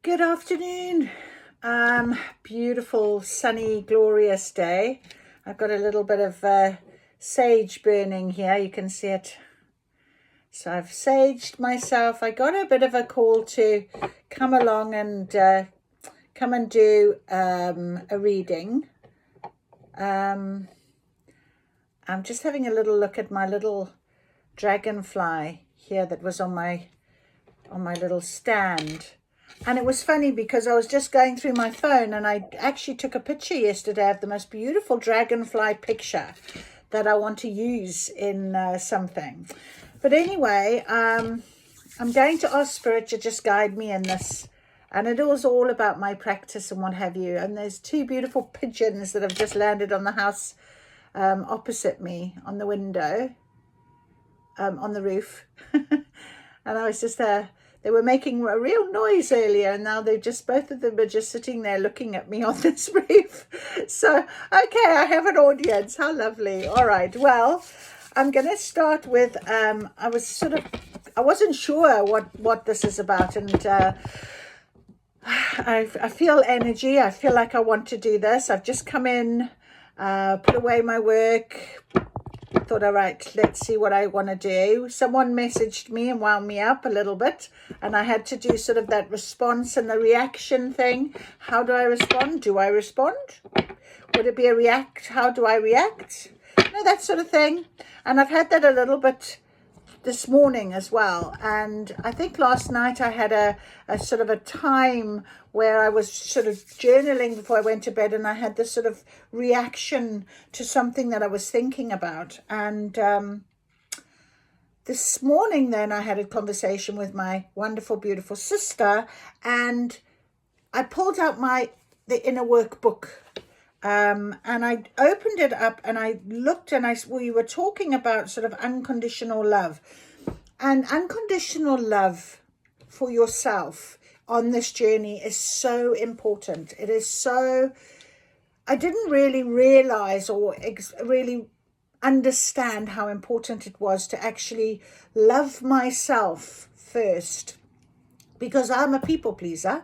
Good afternoon. Beautiful, sunny, glorious day. I've got a little bit of sage burning here. You can see it. So I've saged myself. I got a bit of a call to come along and come and do a reading. I'm just having a little look at my little dragonfly here that was on my little stand. And it was funny because I was just going through my phone and I actually took a picture yesterday of the most beautiful dragonfly picture that I want to use in something. But anyway, I'm going to ask Spirit to just guide me in this. And it was all about my practice and what have you. And there's two beautiful pigeons that have just landed on the house opposite me on the window, on the roof. And I was just they were making a real noise earlier, and now both of them are just sitting there looking at me on this roof. So, okay, I have an audience. How lovely. All right. Well, I'm going to start with, I wasn't sure what this is about. And I feel energy. I feel like I want to do this. I've just come in, put away my work. Thought, all right, let's see what I want to do. Someone messaged me and wound me up a little bit, and I had to do sort of that response and the reaction thing. How do I respond? Do I respond? Would it be a react? How do I react? That sort of thing. And I've had that a little bit this morning as well. And I think last night I had a sort of a time where I was sort of journaling before I went to bed, and I had this sort of reaction to something that I was thinking about. And this morning then I had a conversation with my wonderful, beautiful sister, and I pulled out the inner workbook. And I opened it up and I looked, and we were talking about sort of unconditional love, and unconditional love for yourself on this journey is so important. It is so, I didn't really realize or really understand how important it was to actually love myself first, because I'm a people pleaser,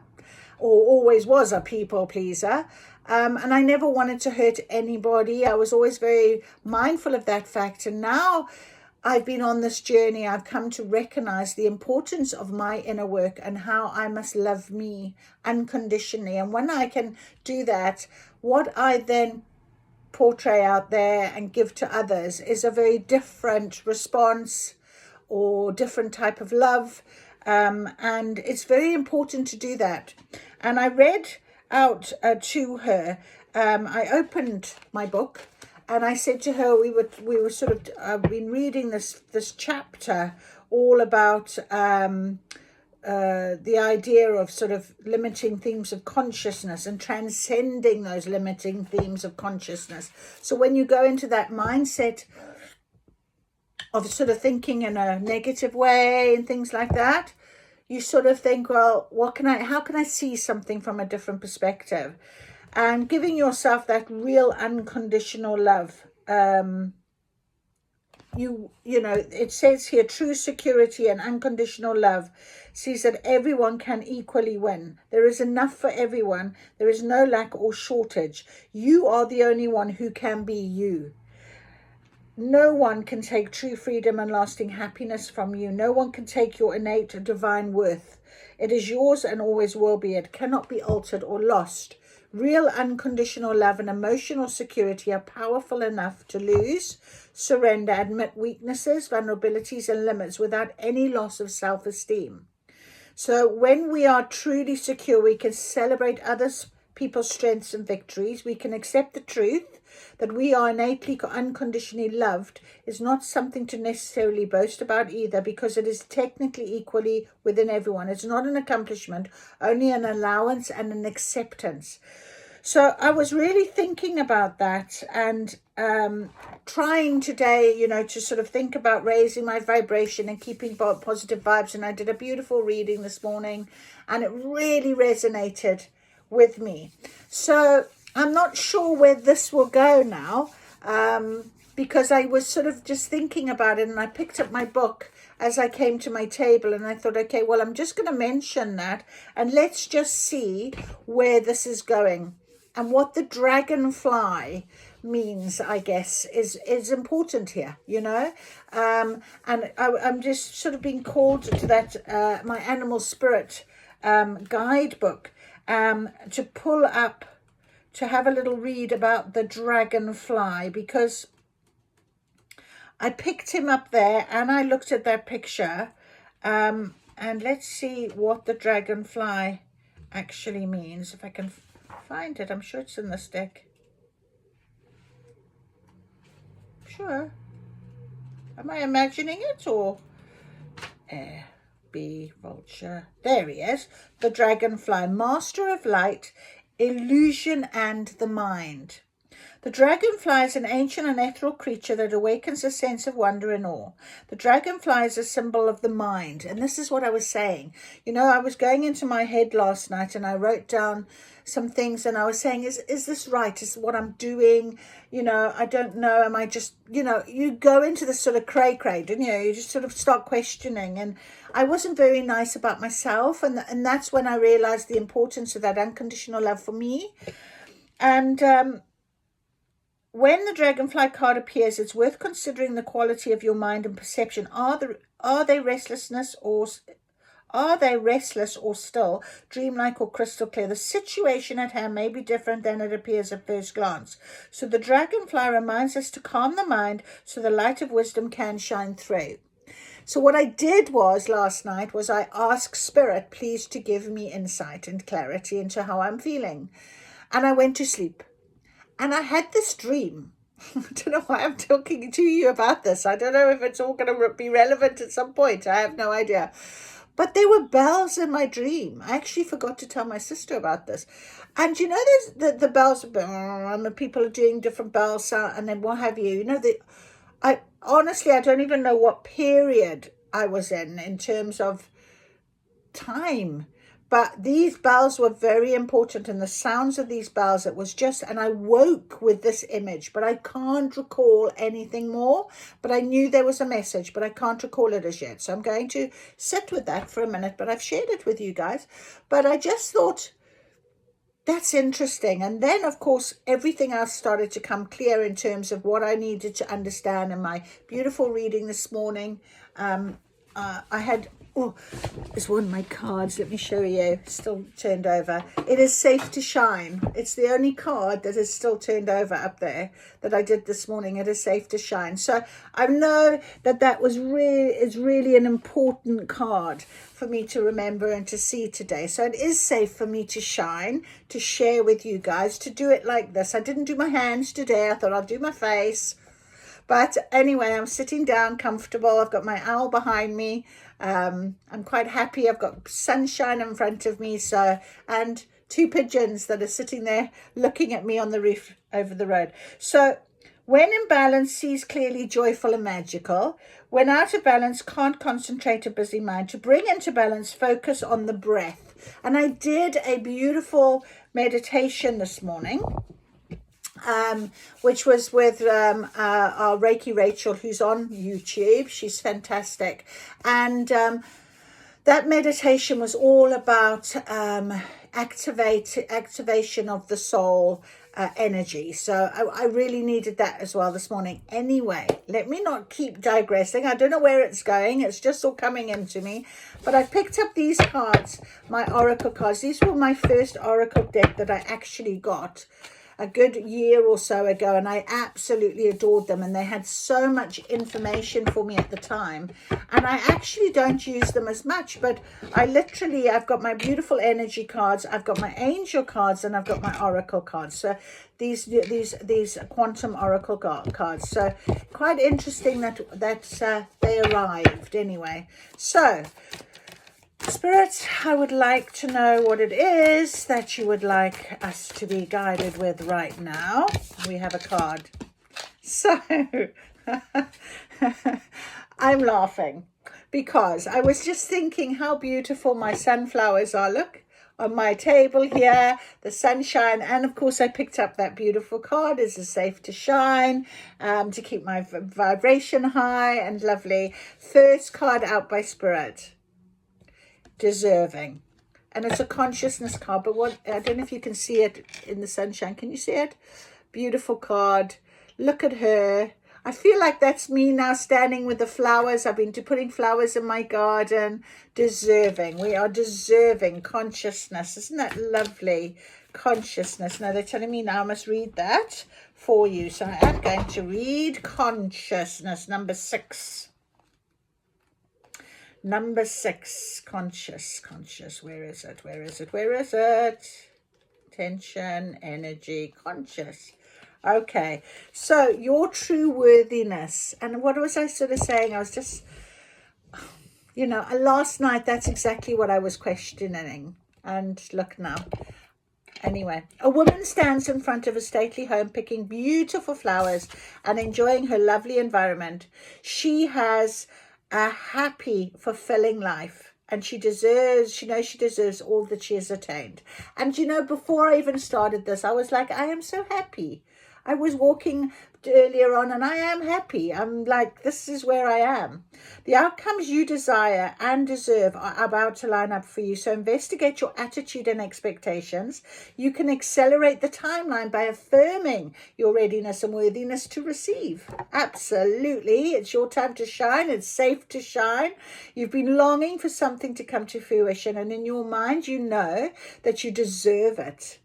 or always was a people pleaser. And I never wanted to hurt anybody. I was always very mindful of that fact. And now I've been on this journey. I've come to recognize the importance of my inner work and how I must love me unconditionally. And when I can do that, what I then portray out there and give to others is a very different response or different type of love. And it's very important to do that. And I read out to her, I opened my book and I said to her, we were sort of, I've been reading this chapter all about the idea of sort of limiting themes of consciousness and transcending those limiting themes of consciousness. So when you go into that mindset of sort of thinking in a negative way and things like that, you sort of think, well, how can I see something from a different perspective? And giving yourself that real unconditional love. It says here, true security and unconditional love sees that everyone can equally win. There is enough for everyone. There is no lack or shortage. You are the only one who can be you. No one can take true freedom and lasting happiness from you. No one can take your innate divine worth. It is yours and always will be. It cannot be altered or lost. Real unconditional love and emotional security are powerful enough to lose, surrender, admit weaknesses, vulnerabilities, and limits without any loss of self-esteem. So when we are truly secure, we can celebrate others' people's strengths and victories. We can accept the truth that we are innately unconditionally loved is not something to necessarily boast about either, because it is technically equally within everyone. It's not an accomplishment, only an allowance and an acceptance. So I was really thinking about that and trying today, to sort of think about raising my vibration and keeping positive vibes. And I did a beautiful reading this morning and it really resonated with me. So I'm not sure where this will go now, because I was sort of just thinking about it, and I picked up my book as I came to my table, and I thought, okay, well, I'm just going to mention that, and let's just see where this is going. And what the dragonfly means, I guess, is important here, you know. And I'm just sort of being called to that, my animal spirit guidebook, to pull up, to have a little read about the dragonfly, because I picked him up there and I looked at that picture, and let's see what the dragonfly actually means, if I can find it. I'm sure it's in this deck. Sure. Am I imagining it, or air, bee, vulture? There he is. The dragonfly, master of light, illusion, and the mind. The dragonfly is an ancient and ethereal creature that awakens a sense of wonder and awe. The dragonfly is a symbol of the mind. And this is what I was saying. You know, I was going into my head last night and I wrote down some things, and I was saying, is this right? Is what I'm doing? You know, I don't know. Am I just, you know, you go into this sort of cray-cray, don't you? You just sort of start questioning. And I wasn't very nice about myself. And that's when I realized the importance of that unconditional love for me. And when the dragonfly card appears, it's worth considering the quality of your mind and perception. Are they restless or still, dreamlike or crystal clear? The situation at hand may be different than it appears at first glance. So the dragonfly reminds us to calm the mind so the light of wisdom can shine through. So what I did was last night was I asked Spirit, please, to give me insight and clarity into how I'm feeling. And I went to sleep. And I had this dream. I don't know why I'm talking to you about this. I don't know if it's all going to be relevant at some point. I have no idea. But there were bells in my dream. I actually forgot to tell my sister about this. And you know, there's the bells, and people are doing different bells and then what have you. You know, I honestly, I don't even know what period I was in terms of time. But these bells were very important, and the sounds of these bells, it was just, and I woke with this image, but I can't recall anything more. But I knew there was a message, but I can't recall it as yet. So I'm going to sit with that for a minute, but I've shared it with you guys. But I just thought, that's interesting. And then, of course, everything else started to come clear in terms of what I needed to understand in my beautiful reading this morning. I had... Oh, it's one of my cards. Let me show you. Still turned over. It is safe to shine. It's the only card that is still turned over up there that I did this morning. It is safe to shine. So I know that was really an important card for me to remember and to see today. So it is safe for me to shine, to share with you guys, to do it like this. I didn't do my hands today. I thought I'll do my face. But anyway, I'm sitting down comfortable. I've got my owl behind me. I'm quite happy. I've got sunshine in front of me, and two pigeons that are sitting there looking at me on the roof over the road. So when in balance, sees clearly, joyful and magical. When out of balance, can't concentrate a busy mind. To bring into balance, focus on the breath. And I did a beautiful meditation this morning, which was with our Reiki Rachel, who's on YouTube. She's fantastic. And that meditation was all about activation of the soul energy. So I really needed that as well this morning. Anyway, let me not keep digressing. I don't know where it's going. It's just all coming into me. But I picked up these cards, my Oracle cards. These were my first Oracle deck that I actually got a good year or so ago, and I absolutely adored them, and they had so much information for me at the time. And I actually don't use them as much, but I've got my beautiful energy cards, I've got my angel cards, and I've got my oracle cards. So these quantum oracle cards. So quite interesting that they arrived anyway. So Spirit, I would like to know what it is that you would like us to be guided with right now. We have a card. So, I'm laughing because I was just thinking how beautiful my sunflowers are. Look, on my table here, the sunshine, and of course I picked up that beautiful card. Is it safe to shine, to keep my vibration high and lovely. First card out by Spirit, deserving. And it's a consciousness card, but what, I don't know if you can see it in the sunshine. Can you see it? Beautiful card. Look at her. I feel like that's me now standing with the flowers. I've been putting flowers in my garden. Deserving. We are deserving. Consciousness. Isn't that lovely? Consciousness. Now they're telling me now I must read that for you. So I am going to read consciousness. Number 6. Number 6. Conscious. Where is it? Tension, energy, conscious. Okay, so your true worthiness. And what was I sort of saying? I was just, last night, that's exactly what I was questioning. And look now. Anyway, a woman stands in front of a stately home picking beautiful flowers and enjoying her lovely environment. She has a happy, fulfilling life. And she knows she deserves all that she has attained. And before I even started this, I was like, I am so happy. I was walking earlier on and I am happy. I'm like, this is where I am. The outcomes you desire and deserve are about to line up for you. So investigate your attitude and expectations. You can accelerate the timeline by affirming your readiness and worthiness to receive. Absolutely. It's your time to shine. It's safe to shine. You've been longing for something to come to fruition, and in your mind, you know that you deserve it.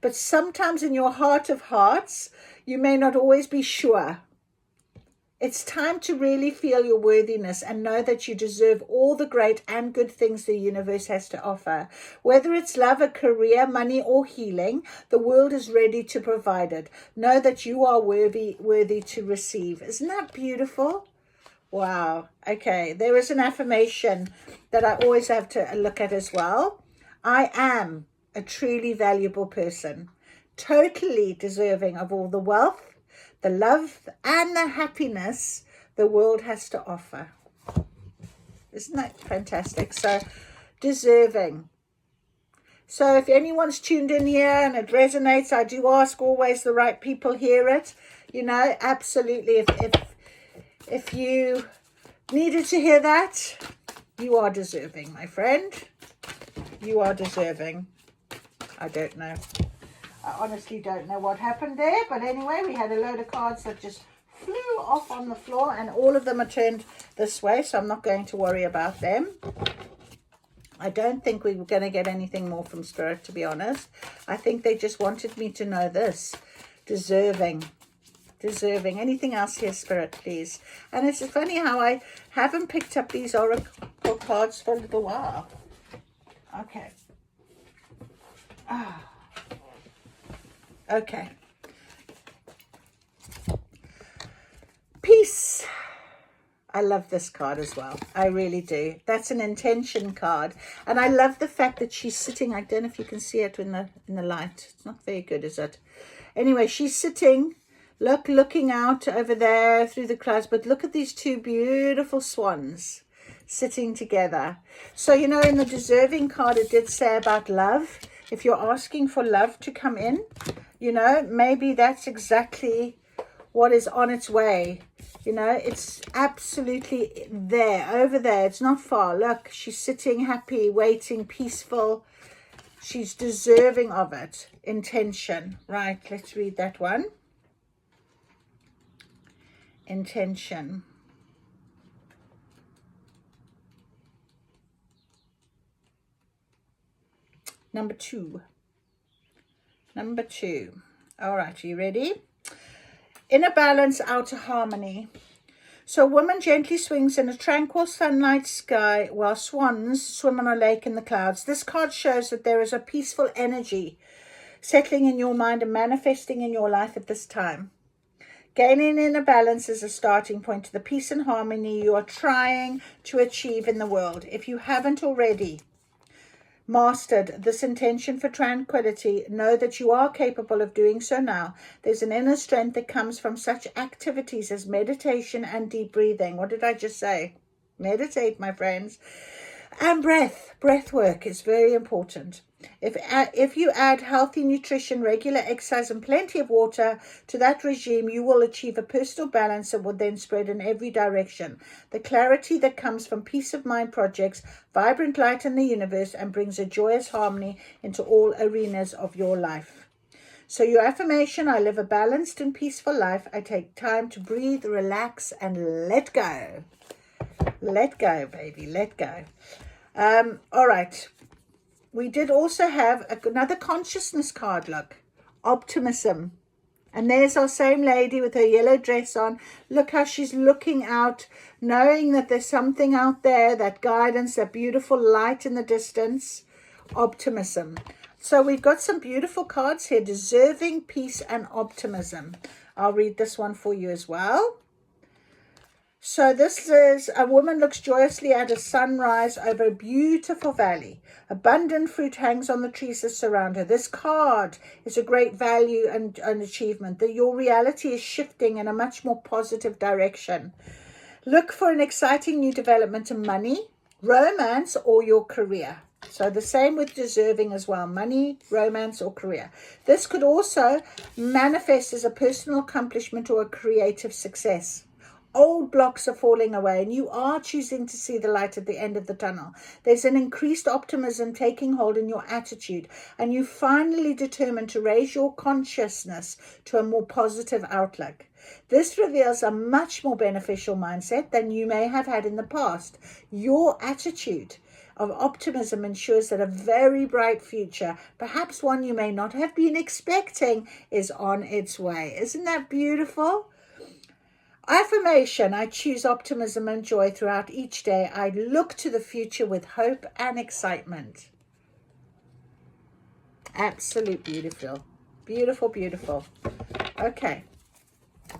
But sometimes in your heart of hearts, you may not always be sure. It's time to really feel your worthiness and know that you deserve all the great and good things the universe has to offer. Whether it's love, a career, money, or healing, the world is ready to provide it. Know that you are worthy to receive. Isn't that beautiful? Wow. Okay, there is an affirmation that I always have to look at as well. I am a truly valuable person, totally deserving of all the wealth, the love, and the happiness the world has to offer. Isn't that fantastic? So, deserving. So, if anyone's tuned in here and it resonates, I do ask always the right people hear it. Absolutely. If you needed to hear that, you are deserving, my friend. You are deserving. I don't know. I honestly don't know what happened there. But anyway, we had a load of cards that just flew off on the floor. And all of them are turned this way. So I'm not going to worry about them. I don't think we were going to get anything more from Spirit, to be honest. I think they just wanted me to know this. Deserving. Anything else here, Spirit, please? And it's funny how I haven't picked up these oracle cards for a little while. Okay. Okay. Peace. I love this card as well. I really do. That's an intention card. And I love the fact that she's sitting. I don't know if you can see it in the light. It's not very good, is it? Anyway, she's sitting, looking out over there through the clouds. But look at these two beautiful swans sitting together. So, in the deserving card, it did say about love. If you're asking for love to come in, maybe that's exactly what is on its way. It's absolutely there, over there. It's not far. Look, she's sitting happy, waiting, peaceful. She's deserving of it. Intention. Right, let's read that one. Intention. Number 2. All right, are you ready? Inner balance, outer harmony. So a woman gently swings in a tranquil sunlight sky while swans swim on a lake in the clouds. This card shows that there is a peaceful energy settling in your mind and manifesting in your life at this time. Gaining inner balance is a starting point to the peace and harmony you are trying to achieve in the world. If you haven't already mastered this intention for tranquility, know that you are capable of doing so now. There's an inner strength that comes from such activities as meditation and deep breathing. What did I just say? Meditate, my friends. And breath work is very important. If you add healthy nutrition, regular exercise, and plenty of water to that regime, you will achieve a personal balance that will then spread in every direction. The clarity that comes from peace of mind projects vibrant light in the universe and brings a joyous harmony into all arenas of your life. So your affirmation: I live a balanced and peaceful life. I take time to breathe, relax, and let go. Let go, baby, let go. All right. We did also have another consciousness card, look. Optimism. And there's our same lady with her yellow dress on. Look how she's looking out, knowing that there's something out there, that guidance, that beautiful light in the distance. Optimism. So we've got some beautiful cards here. Deserving, peace, and optimism. I'll read this one for you as well. So this is: a woman looks joyously at a sunrise over a beautiful valley. Abundant fruit hangs on the trees that surround her. This card is a great value and achievement. That your reality is shifting in a much more positive direction. Look for an exciting new development in money, romance, or your career. So the same with deserving as well. Money, romance, or career. This could also manifest as a personal accomplishment or a creative success. Old blocks are falling away and you are choosing to see the light at the end of the tunnel. There's an increased optimism taking hold in your attitude, and you finally determined to raise your consciousness to a more positive outlook. This reveals a much more beneficial mindset than you may have had in the past. Your attitude of optimism ensures that a very bright future, perhaps one you may not have been expecting, is on its way. Isn't that beautiful? Affirmation: I choose optimism and joy throughout each day. I look to the future with hope and excitement. Absolute beautiful. Beautiful, beautiful. Okay.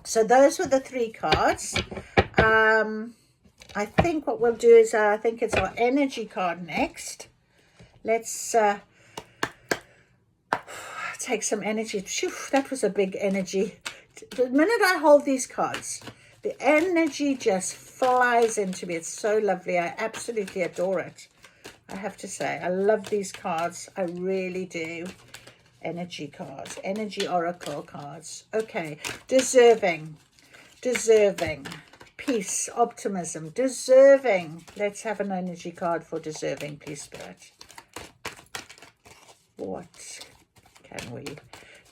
So those were the 3 cards. I think what we'll do is, I think it's our energy card next. Let's take some energy. Phew, that was a big energy. The minute I hold these cards, the energy just flies into me. It's so lovely. I absolutely adore it. I have to say, I love these cards. I really do. Energy cards, energy oracle cards. Okay, deserving, peace, optimism, deserving. Let's have an energy card for deserving, please, Spirit. What can we?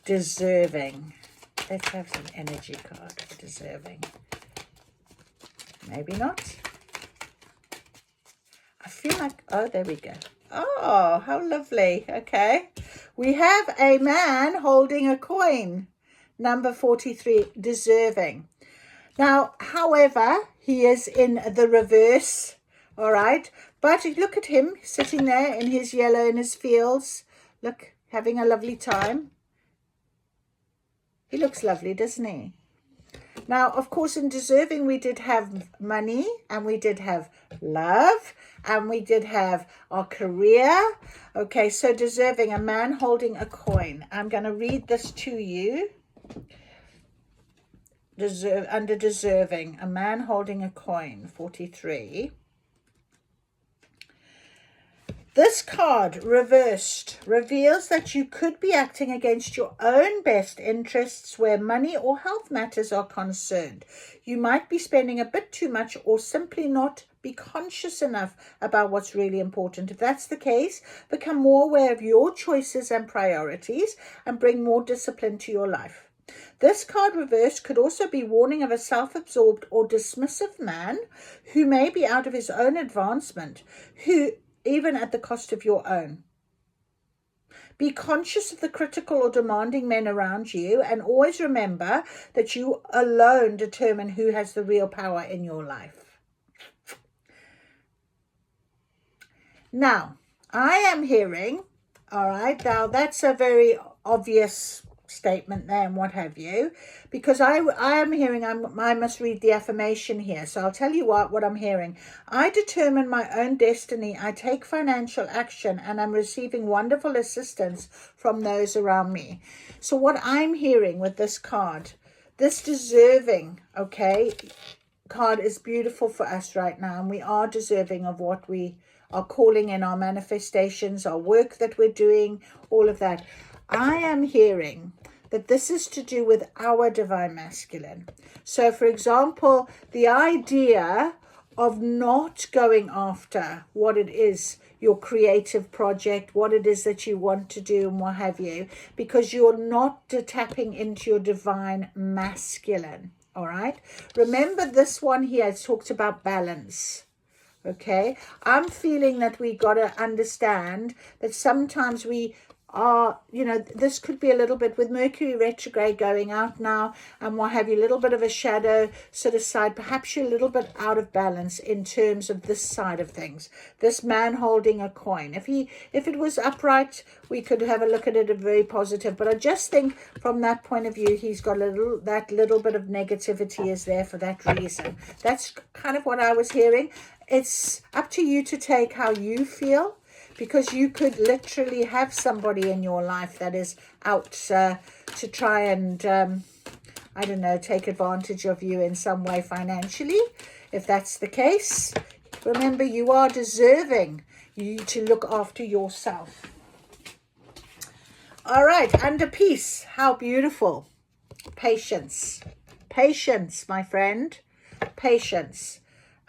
Deserving. Let's have some energy card for deserving. Maybe not. I feel like, oh, there we go. Oh, how lovely. Okay. We have a man holding a coin. Number 43, deserving. Now, however, he is in the reverse. All right. But look at him sitting there in his yellow in his fields. Look, having a lovely time. He looks lovely, doesn't he? Now, of course, in deserving, we did have money, and we did have love, and we did have our career. Okay, so deserving, a man holding a coin. I'm going to read this to you. Under deserving, a man holding a coin, 43. This card, reversed, reveals that you could be acting against your own best interests where money or health matters are concerned. You might be spending a bit too much or simply not be conscious enough about what's really important. If that's the case, become more aware of your choices and priorities and bring more discipline to your life. This card reversed could also be warning of a self-absorbed or dismissive man who may be out of his own advancement, who even at the cost of your own. Be conscious of the critical or demanding men around you, and always remember that you alone determine who has the real power in your life. Now, I am hearing, all right, now that's a very obvious statement there and what have you, because I am hearing I must read the affirmation here. So I'll tell you what I'm hearing. I determine my own destiny. I take financial action, and I'm receiving wonderful assistance from those around me. So what I'm hearing with this card, this deserving, okay, card is beautiful for us right now, and we are deserving of what we our calling and our manifestations, our work that we're doing, all of that. I am hearing that this is to do with our divine masculine. So, for example, the idea of not going after what it is, your creative project, what it is that you want to do and what have you, because you're not tapping into your divine masculine. All right. Remember this one here, it talks about balance. Okay. I'm feeling that we got to understand that sometimes we are, you know, this could be a little bit with Mercury retrograde going out now and what have you, a little bit of a shadow sort of side. Perhaps you're a little bit out of balance in terms of this side of things. This man holding a coin. If it was upright, we could have a look at it very positive. But I just think from that point of view, he's got that little bit of negativity is there for that reason. That's kind of what I was hearing. It's up to you to take how you feel, because you could literally have somebody in your life that is out to try and, I don't know, take advantage of you in some way financially. If that's the case, remember, you are deserving. You need to look after yourself. All right, under peace. How beautiful. Patience. Patience, my friend. Patience.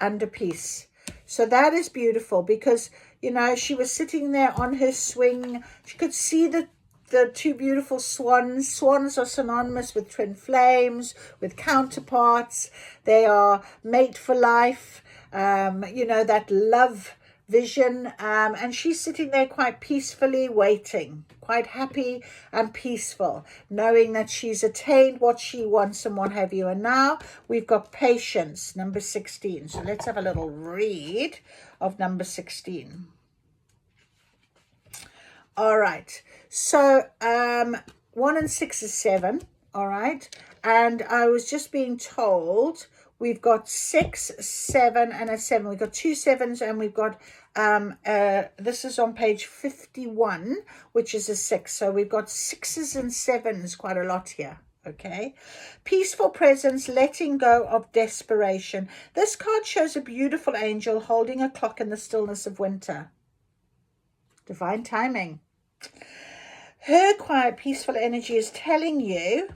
Under peace. So that is beautiful because, you know, she was sitting there on her swing. She could see the two beautiful swans. Swans are synonymous with twin flames, with counterparts. They are mate for life. You know, that love vision. And she's sitting there quite peacefully waiting, quite happy and peaceful, knowing that she's attained what she wants and what have you. And now we've got patience, number 16. So let's have a little read of number 16. All right. So 1 and 6 is 7. All right. And I was just being told we've got 6, 7, and a 7. We've got 2 7s, and we've got this is on page 51, which is a 6. So we've got 6s and 7s, quite a lot here. Okay. Peaceful presence, letting go of desperation. This card shows a beautiful angel holding a clock in the stillness of winter. Divine timing. Her quiet, peaceful energy is telling you,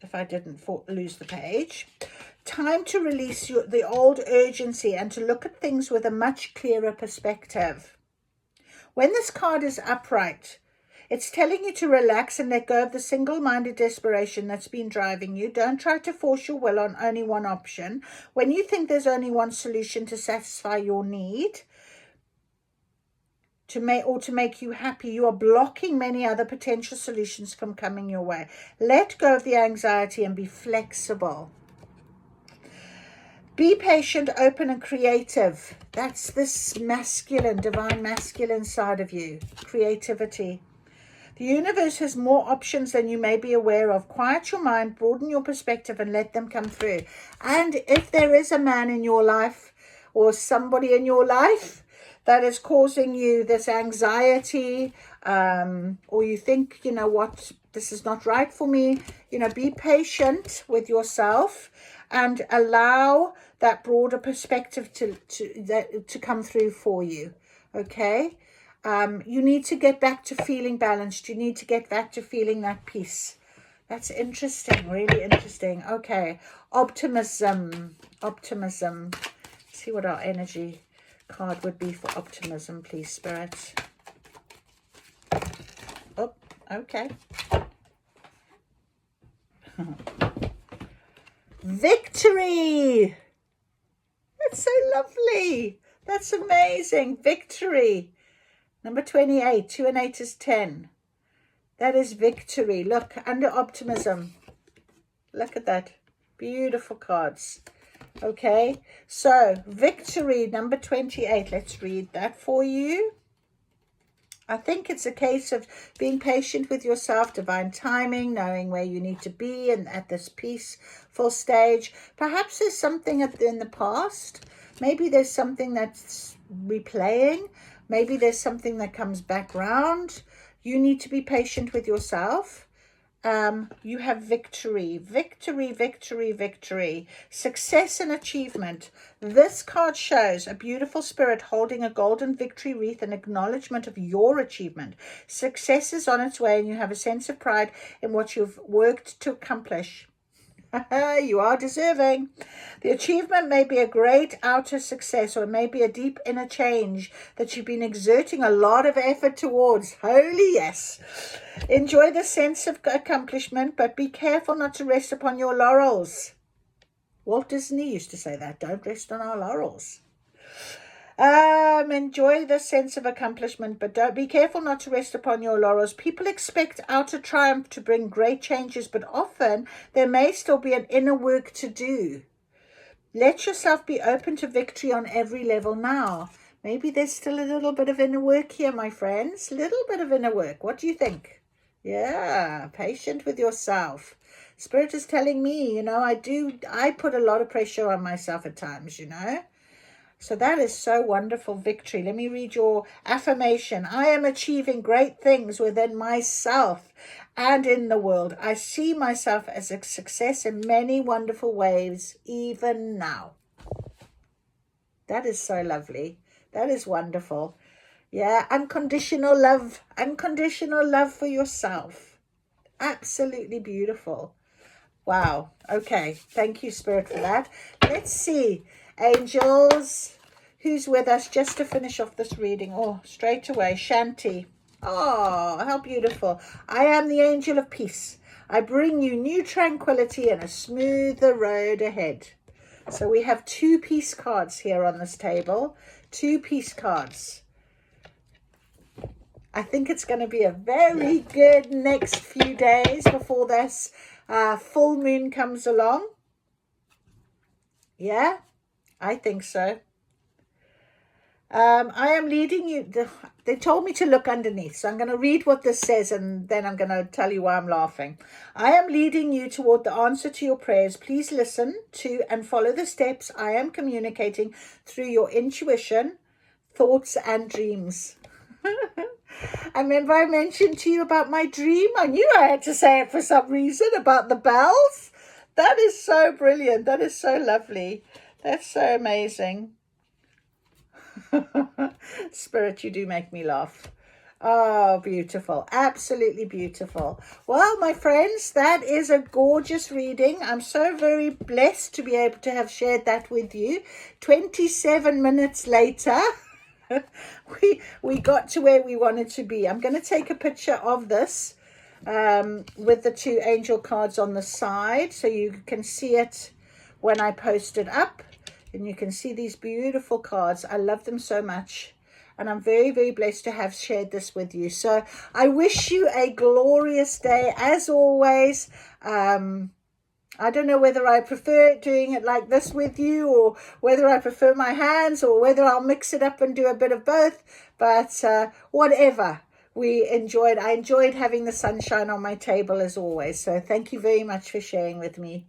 if I didn't lose the page, time to release the old urgency and to look at things with a much clearer perspective. When this card is upright, it's telling you to relax and let go of the single-minded desperation that's been driving you. Don't try to force your will on only one option. When you think there's only one solution to satisfy your need, to make you happy, you are blocking many other potential solutions from coming your way. Let go of the anxiety and be flexible. Be patient, open, and creative. That's this masculine, divine masculine side of you. Creativity. The universe has more options than you may be aware of. Quiet your mind, broaden your perspective, and let them come through. And if there is a man in your life or somebody in your life that is causing you this anxiety, or you think, you know what, this is not right for me, you know, be patient with yourself and allow that broader perspective to come through for you. Okay. You need to get back to feeling balanced. You need to get back to feeling that peace. That's interesting, really interesting. Okay. Optimism. See what our energy card would be for optimism, please, Spirit. Oh, okay. Victory. That's so lovely. That's amazing. Victory. Number 28. 2 and 8 is 10. That is victory. Look, under optimism. Look at that. Beautiful cards. Okay, so victory, number 28. Let's read that for you. I think it's a case of being patient with yourself, divine timing, knowing where you need to be and at this peaceful stage. Perhaps there's something in the past. Maybe there's something that's replaying. Maybe there's something that comes back round. You need to be patient with yourself you have victory, victory, victory, victory, success and achievement. This card shows a beautiful spirit holding a golden victory wreath in acknowledgement of your achievement. Success is on its way and you have a sense of pride in what you've worked to accomplish. You are deserving. The achievement may be a great outer success or it may be a deep inner change that you've been exerting a lot of effort towards. Holy yes. Enjoy the sense of accomplishment, but be careful not to rest upon your laurels. Walt Disney used to say that, don't rest on our laurels. Enjoy the sense of accomplishment, but don't be careful not to rest upon your laurels. People expect outer triumph to bring great changes, but often there may still be an inner work to do. Let yourself be open to victory on every level now. Maybe there's still a little bit of inner work here, my friends. Little bit of inner work. What do you think? Yeah, patient with yourself. Spirit is telling me, I put a lot of pressure on myself at times, So that is so wonderful, victory. Let me read your affirmation. I am achieving great things within myself and in the world. I see myself as a success in many wonderful ways, even now. That is so lovely. That is wonderful. Yeah, unconditional love for yourself. Absolutely beautiful. Wow. Okay. Thank you, Spirit, for that. Let's see. Angels, who's with us just to finish off this reading? Oh, straight away, Shanti. Oh, how beautiful. I am the angel of peace. I bring you new tranquility and a smoother road ahead. So we have 2 peace cards here on this table. 2 peace cards. I think it's going to be a very good next few days before this full moon comes along. Yeah? I think so. I am leading you. They told me to look underneath, so I'm going to read what this says and then I'm going to tell you why I'm laughing. I am leading you toward the answer to your prayers. Please listen to and follow the steps I am communicating through your intuition, thoughts and dreams. And remember I mentioned to you about my dream? I knew I had to say it for some reason about the bells. That is so brilliant. That is so lovely. That's so amazing. Spirit, you do make me laugh. Oh, beautiful. Absolutely beautiful. Well, my friends, that is a gorgeous reading. I'm so very blessed to be able to have shared that with you. 27 minutes later, we got to where we wanted to be. I'm going to take a picture of this with the 2 angel cards on the side so you can see it when I post it up. And you can see these beautiful cards. I love them so much. And I'm very, very blessed to have shared this with you. So I wish you a glorious day. As always, I don't know whether I prefer doing it like this with you or whether I prefer my hands or whether I'll mix it up and do a bit of both. But whatever. I enjoyed having the sunshine on my table as always. So thank you very much for sharing with me.